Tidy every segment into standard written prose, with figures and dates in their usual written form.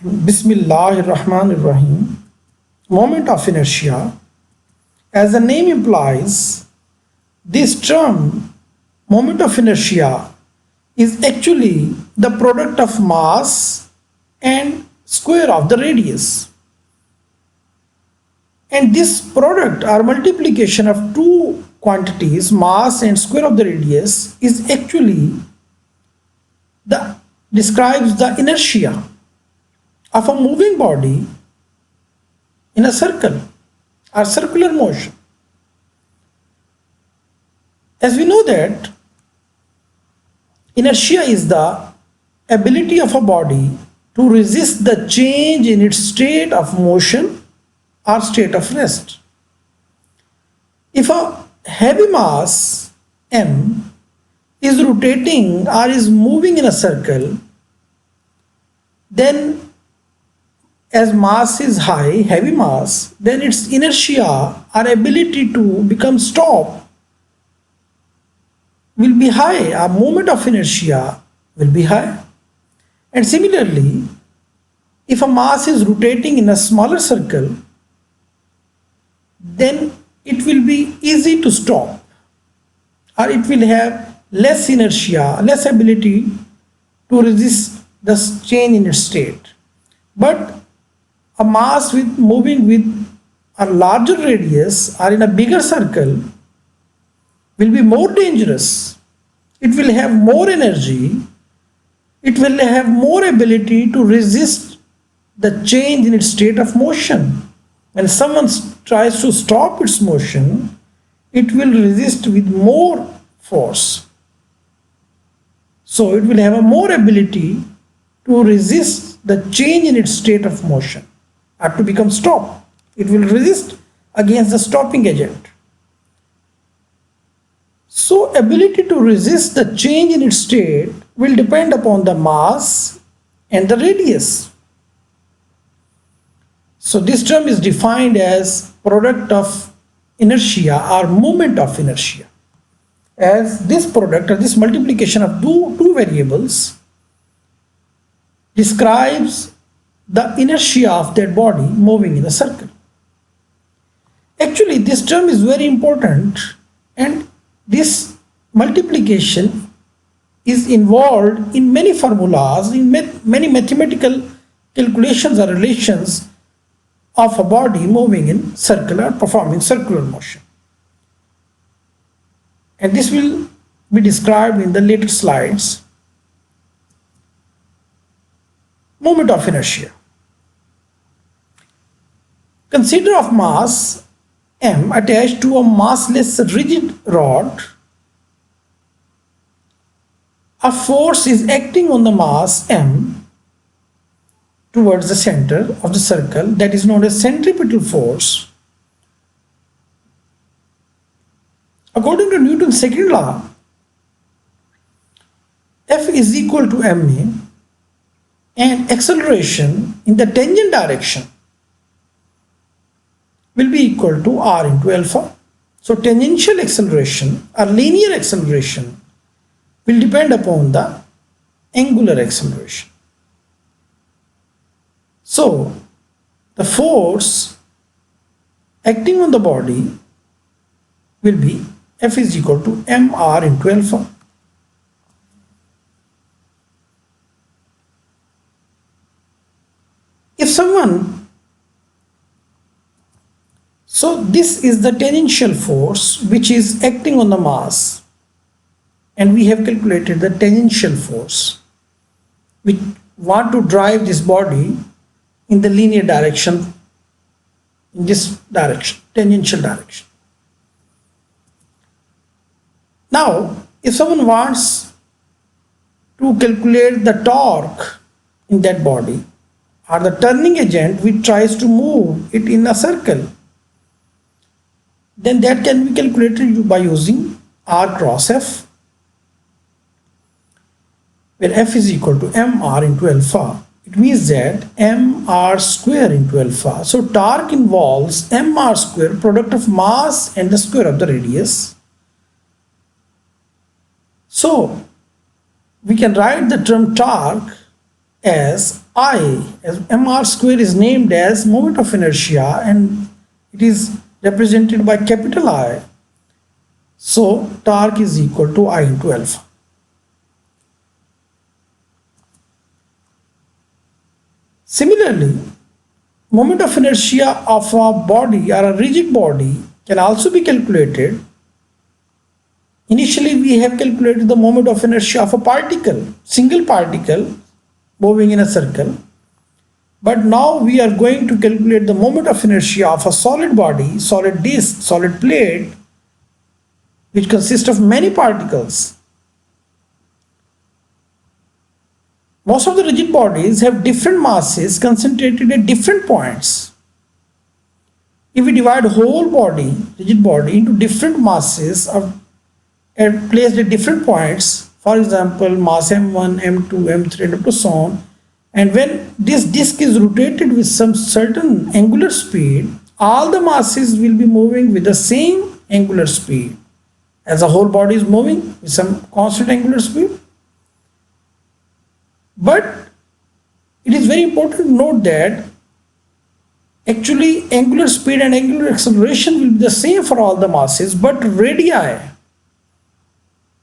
Bismillahirrahmanirrahim. Moment of inertia. As the name implies, this term, moment of inertia, is actually the product of mass and square of the radius. And this product or multiplication of two quantities, mass and square of the radius, is actually the describes the inertia of a moving body in a circle or circular motion. As we know that inertia is the ability of a body to resist the change in its state of motion or state of rest. If a heavy mass m is rotating or is moving in a circle, then as mass is high, heavy mass, then its inertia or ability to become stop will be high. A moment of inertia will be high. And similarly, if a mass is rotating in a smaller circle, then it will be easy to stop, or it will have less inertia, less ability to resist the change in its state. But a mass with moving with a larger radius or in a bigger circle will be more dangerous. It will have more energy. It will have more ability to resist the change in its state of motion. When someone tries to stop its motion, it will resist with more force. So it will have a more ability to resist the change in its state of motion or to become stop. It will resist against the stopping agent. So ability to resist the change in its state will depend upon the mass and the radius. So this term is defined as product of inertia or moment of inertia. As this product or this multiplication of two variables describes the inertia of that body moving in a circle. Actually, this term is very important, and this multiplication is involved in many formulas, in many mathematical calculations or relations of a body moving in circular, performing circular motion. And this will be described in the later slides. Moment of inertia. Consider of mass m attached to a massless rigid rod. A force is acting on the mass m towards the center of the circle, that is known as centripetal force. According to Newton's second law, F is equal to ma, and acceleration in the tangent direction will be equal to r into alpha. So tangential acceleration or linear acceleration will depend upon the angular acceleration. So the force acting on the body will be F is equal to mr into alpha. If someone, so this is the tangential force which is acting on the mass, and we have calculated the tangential force. We want to drive this body in the linear direction, in this direction, tangential direction. Now, if someone wants to calculate the torque in that body, or the turning agent which tries to move it in a circle, then that can be calculated by using r cross f, where f is equal to mr into alpha. It means that mr square into alpha. So torque involves mr square, product of mass and the square of the radius. So we can write the term torque as I, as mr square is named as moment of inertia and it is represented by capital I. So torque is equal to I into alpha. Similarly, moment of inertia of a body or a rigid body can also be calculated. Initially, we have calculated the moment of inertia of a particle, single particle moving in a circle. But now we are going to calculate the moment of inertia of a solid body, solid disk, solid plate, which consists of many particles. Most of the rigid bodies have different masses concentrated at different points. If we divide whole body, rigid body, into different masses and placed at different points, for example, mass m1, m2, m3, and up to so on, and when this disk is rotated with some certain angular speed, all the masses will be moving with the same angular speed as a whole body is moving with some constant angular speed. But it is very important to note that actually angular speed and angular acceleration will be the same for all the masses, but radii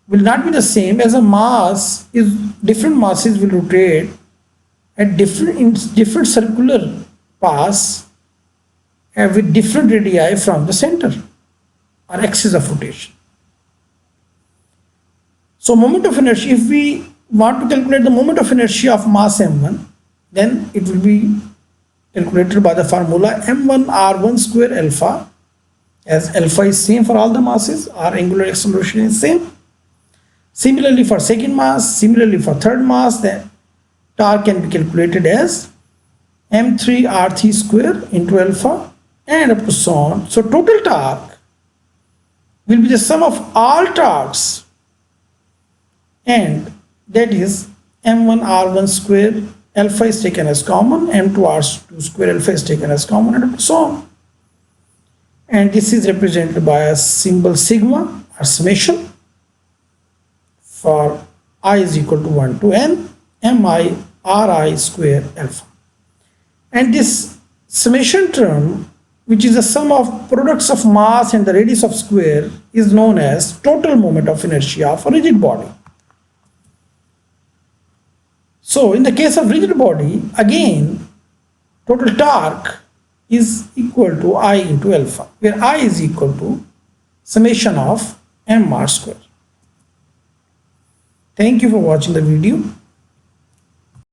will not be the same, as a mass is different masses will rotate at different circular paths with different radii from the center or axis of rotation. So moment of inertia, if we want to calculate the moment of inertia of mass m1, then it will be calculated by the formula m1 r1 square alpha, as alpha is same for all the masses, our angular acceleration is same. Similarly for second mass, similarly for third mass, the torque can be calculated as m3 r3 square into alpha and up to so on. So total torque will be the sum of all torques, and that is m1 r1 square alpha is taken as common, m2 r2 square alpha is taken as common, and so on. And this is represented by a symbol sigma or summation for I is equal to 1 to n mi ri square alpha. And this summation term, which is the sum of products of mass and the radius of square, is known as total moment of inertia of a rigid body. So in the case of rigid body, again, total torque is equal to I into alpha, where I is equal to summation of mr square. Thank you for watching the video.